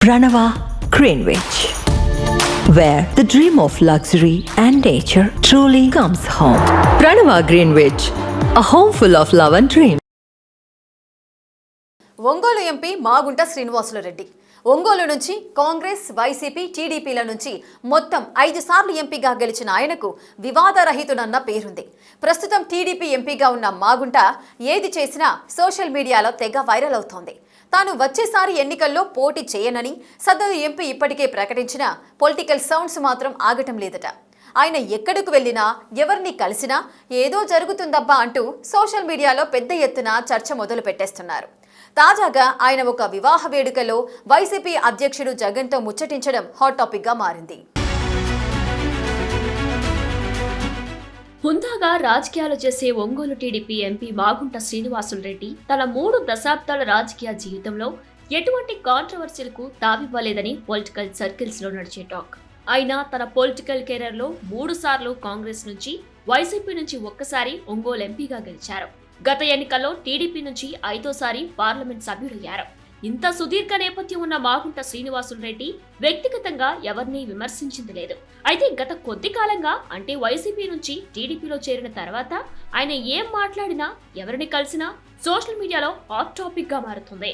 Pranava Greenwich, where the dream of luxury and nature truly comes home. Pranava Greenwich, a home full of love and dream. Ongole MP Magunta Srinivasulu Reddy Ongole నుంచి Congress, YCP, టీడీపీల నుంచి మొత్తం 5 సార్లు ఎంపీగా గెలిచిన ఆయనకు వివాదరహితుడన్న పేరుంది. ప్రస్తుతం టీడీపీ ఎంపీగా ఉన్న మాగుంట ఏది చేసినా సోషల్ మీడియాలో తెగ వైరల్ అవుతోంది. తాను వచ్చేసారి ఎన్నికల్లో పోటీ చేయనని సదరు ఎంపీ ఇప్పటికే ప్రకటించిన పొలిటికల్ సౌండ్స్ మాత్రం ఆగటం లేదట. ఆయన ఎక్కడికి వెళ్ళినా, ఎవరిని కలిసినా ఏదో జరుగుతుందబ్బా అంటూ సోషల్ మీడియాలో పెద్ద ఎత్తున చర్చ మొదలు పెట్టేస్తున్నారు. తాజాగా ఆయన ఒక వివాహ వేడుకలో వైసీపీ అధ్యక్షుడు జగన్తో ముచ్చటించడం హాట్ టాపిక్ గా మారింది. హుందాగా రాజకీయాలు చేసే ఒంగోలు టీడీపీ ఎంపీ మాగుంట శ్రీనివాసులరెడ్డి తన 3 దశాబ్దాల రాజకీయ జీవితంలో ఎటువంటి కాంట్రవర్సీలకు తావివ్వలేదని పొలిటికల్ సర్కిల్స్ లో నడిచే టాక్. ఆయన తన పొలిటికల్ కెరీర్ లో 3 సార్లు కాంగ్రెస్ నుంచి, వైసీపీ నుంచి ఒక్కసారి ఒంగోలు ఎంపీగా గెలిచారు. గత ఎన్నికల్లో టీడీపీ నుంచి 5వ పార్లమెంట్ సభ్యుడయ్యారు. ఇంత సుదీర్ఘ నేపథ్యం ఉన్న మాగుంట శ్రీనివాసులరెడ్డి వ్యక్తిగతంగా ఎవరిని విమర్శించింది లేదు. అయితే గత కొద్ది కాలంగా, అంటే వైసీపీ నుంచి టీడీపీలో చేరిన తర్వాత ఆయన ఏం మాట్లాడినా, ఎవరిని కలిసినా సోషల్ మీడియాలో హాట్ టాపిక్ గా మారుతుంది.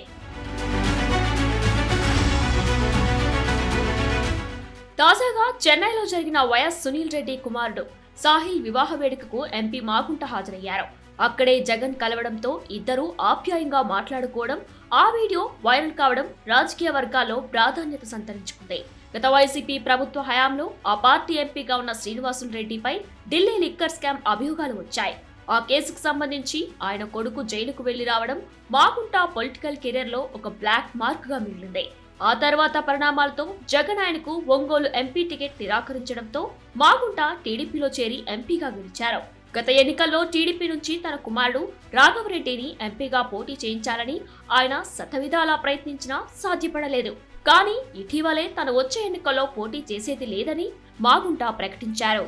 తాజాగా చెన్నైలో జరిగిన వైఎస్ సునీల్ రెడ్డి కుమారుడు సాహిల్ వివాహ వేడుకకు ఎంపీ మాగుంట హాజరయ్యారు. అక్కడే జగన్ కలవడంతో ఇద్దరూ ఆప్యాయంగా మాట్లాడుకోవడం, ఆ వీడియో వైరల్ కావడం రాజకీయ వర్గాల్లో ప్రాధాన్యత సంతరించుకుంది. గత వైసీపీ ప్రభుత్వ హయాంలో ఆ పార్టీ ఎంపీగా ఉన్న శ్రీనివాసులరెడ్డిపై ఢిల్లీ లిక్కర్ స్కామ్ అభియోగాలు వచ్చాయి. ఆ కేసుకు సంబంధించి ఆయన కొడుకు జైలుకు వెళ్లి రావడం మాగుంట పొలిటికల్ కెరీర్ లో ఒక బ్లాక్ మార్క్ గా మిగిలింది. ఆ తర్వాత పరిణామాలతో జగన్ ఆయనకు ఒంగోలు ఎంపీ టికెట్ నిరాకరించడంతో మాగుంట టీడీపీలో చేరి ఎంపీగా గెలిచారు. గత ఎన్నికల్లో టీడీపీ నుంచి తన కుమారుడు రాఘవరెడ్డిని ఎంపీగా పోటీ చేయించాలని ఆయన శతవిధాలా ప్రయత్నించినా సాధ్యపడలేదు. కానీ ఇటీవలే తను వచ్చే ఎన్నికల్లో పోటీ చేసేది లేదని మాగుంట ప్రకటించారు.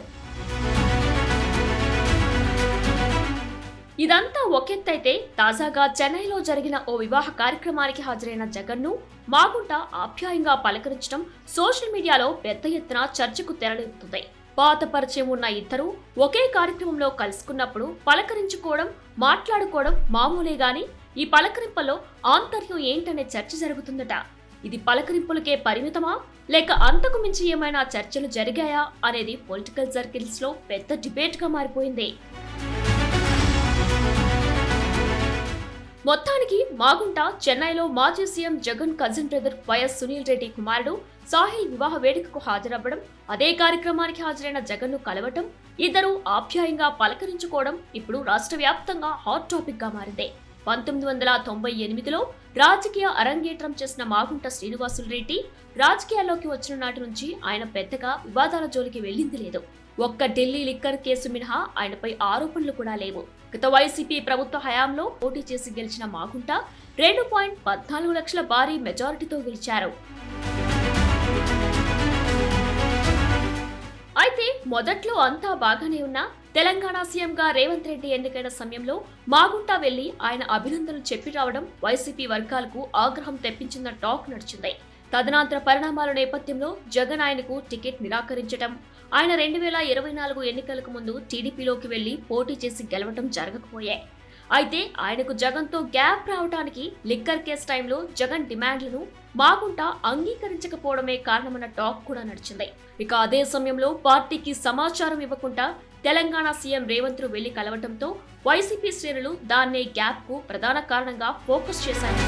ఇదంతా ఒకెత్తైతే తాజాగా చెన్నైలో జరిగిన ఓ వివాహ కార్యక్రమానికి హాజరైన జగన్ను మాగుంట ఆప్యాయంగా పలకరించడం సోషల్ మీడియాలో పెద్ద ఎత్తున చర్చకు తెరలేపుతుంది. పాత పరిచయం ఉన్న ఇద్దరు ఒకే కార్యక్రమంలో కలుసుకున్నప్పుడు పలకరించుకోవడం, మాట్లాడుకోవడం మామూలే గాని ఈ పలకరింపులో ఆంతర్యం ఏంటనే చర్చ జరుగుతుందట. ఇది పలకరింపులకే పరిమితమా, లేక అంతకు మించి ఏమైనా చర్చలు జరిగాయా అనేది పొలిటికల్ సర్కిల్స్ లో పెద్ద డిబేట్ గా మారిపోయింది. మొత్తానికి మాగుంట చెన్నైలో మాజీ CM Jagan cousin brother YS Sunil Reddy కుమారుడు సాహిల్ వివాహ వేడుకకు హాజరవ్వడం, అదే కార్యక్రమానికి హాజరైన జగన్ను కలవటం, ఇద్దరు ఆప్యాయంగా పలకరించుకోవడం ఇప్పుడు రాష్ట్ర వ్యాప్తంగా హాట్ టాపిక్ గా మారింది. 1998లో రాజకీయ అరంగేట్రం చేసిన మాగుంట శ్రీనివాసులరెడ్డి రాజకీయాల్లోకి వచ్చిన నాటి నుంచి ఆయన పెద్దగా వివాదాల జోలికి వెళ్లింది లేదు. ఒక్క ఢిల్లీ లిక్కర్ కేసు మినహా ఆయనపై ఆరోపణలు కూడా లేవు. గత వైసీపీ ప్రభుత్వ హయాంలో పోటీ చేసి గెలిచిన మాగుంట 2.14 లక్షల భారీ మెజారిటీతో గెలిచారు. అయితే మొదట్లో అంతా బాగానే ఉన్నా తెలంగాణ సీఎంగా రేవంత్ రెడ్డి ఎన్నికైన సమయంలో మాగుంట వెళ్లి ఆయన అభినందనలు చెప్పి రావడం వైసీపీ వర్గాలకు ఆగ్రహం తెప్పించిన టాక్ నడిచింది. తదనంతర పరిణామాల నేపథ్యంలో జగన్ ఆయనకు టికెట్ నిరాకరించడం, ఆయన 2024 ఎన్నికలకు ముందు టీడీపీలోకి వెళ్లి పోటీ చేసి గెలవడం జరగకపోయాయి. అయితే ఆయనకు జగన్తో గ్యాప్ రావడానికి లిక్కర్ కేసు టైంలో జగన్ డిమాండ్లను మాగుంట అంగీకరించకపోవడమే కారణమన్న టాక్ కూడా నడిచింది. ఇక అదే సమయంలో పార్టీకి సమాచారం ఇవ్వకుండా తెలంగాణ సీఎం రేవంత్ వెళ్లి కలవటంతో వైసీపీ శ్రేణులు దాన్నే గ్యాప్ కు ప్రధాన కారణంగా ఫోకస్ చేశారు.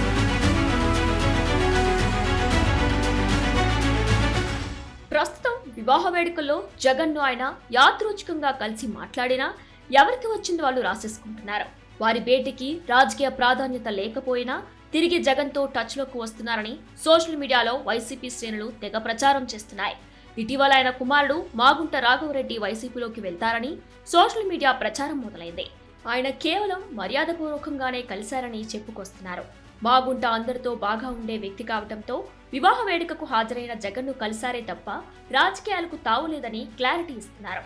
ప్రస్తుతం వివాహ వేడుకల్లో జగన్ను ఆయన యాదృచ్ఛికంగా కలిసి మాట్లాడినా ఎవరికి వచ్చింది వాళ్ళు రాసేసుకుంటున్నారు. వారి భేటీకి రాజకీయ ప్రాధాన్యత లేకపోయినా తిరిగి జగన్తో టచ్లోకి వస్తున్నారని సోషల్ మీడియాలో వైసీపీ శ్రేణులు తెగ ప్రచారం చేస్తున్నాయి. ఇటీవల ఆయన కుమారుడు మాగుంట రాఘవరెడ్డి వైసీపీలోకి వెళ్తారని సోషల్ మీడియా ప్రచారం మొదలైంది. ఆయన కేవలం మర్యాదపూర్వకంగానే కలిశారని చెప్పుకొస్తున్నారు. మాగుంట అందరితో బాగా ఉండే వ్యక్తి కావడంతో వివాహ వేడుకకు హాజరైన జగన్ను కలిశారే తప్ప రాజకీయాలకు తావులేదని క్లారిటీ ఇస్తున్నారు.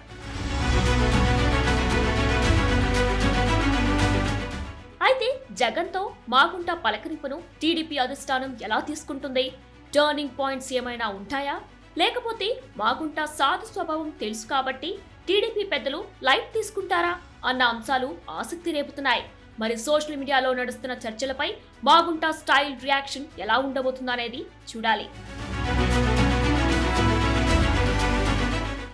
అయితే జగన్తో మాగుంట పలకరింపును టీడీపీ అధిష్టానం ఎలా తీసుకుంటుంది? టర్నింగ్ పాయింట్స్ ఏమైనా ఉంటాయా? లేకపోతే మాగుంట సాధు స్వభావం తెలుసు కాబట్టి టీడీపీ పెద్దలు లైట్ తీసుకుంటారా అన్న అంశాలు ఆసక్తి రేపుతున్నాయి. మరి సోషల్ మీడియాలో నడుస్తున్న చర్చలపై మాగుంట స్టైల్ రియాక్షన్ ఎలా ఉండబోతుందనేది చూడాలి.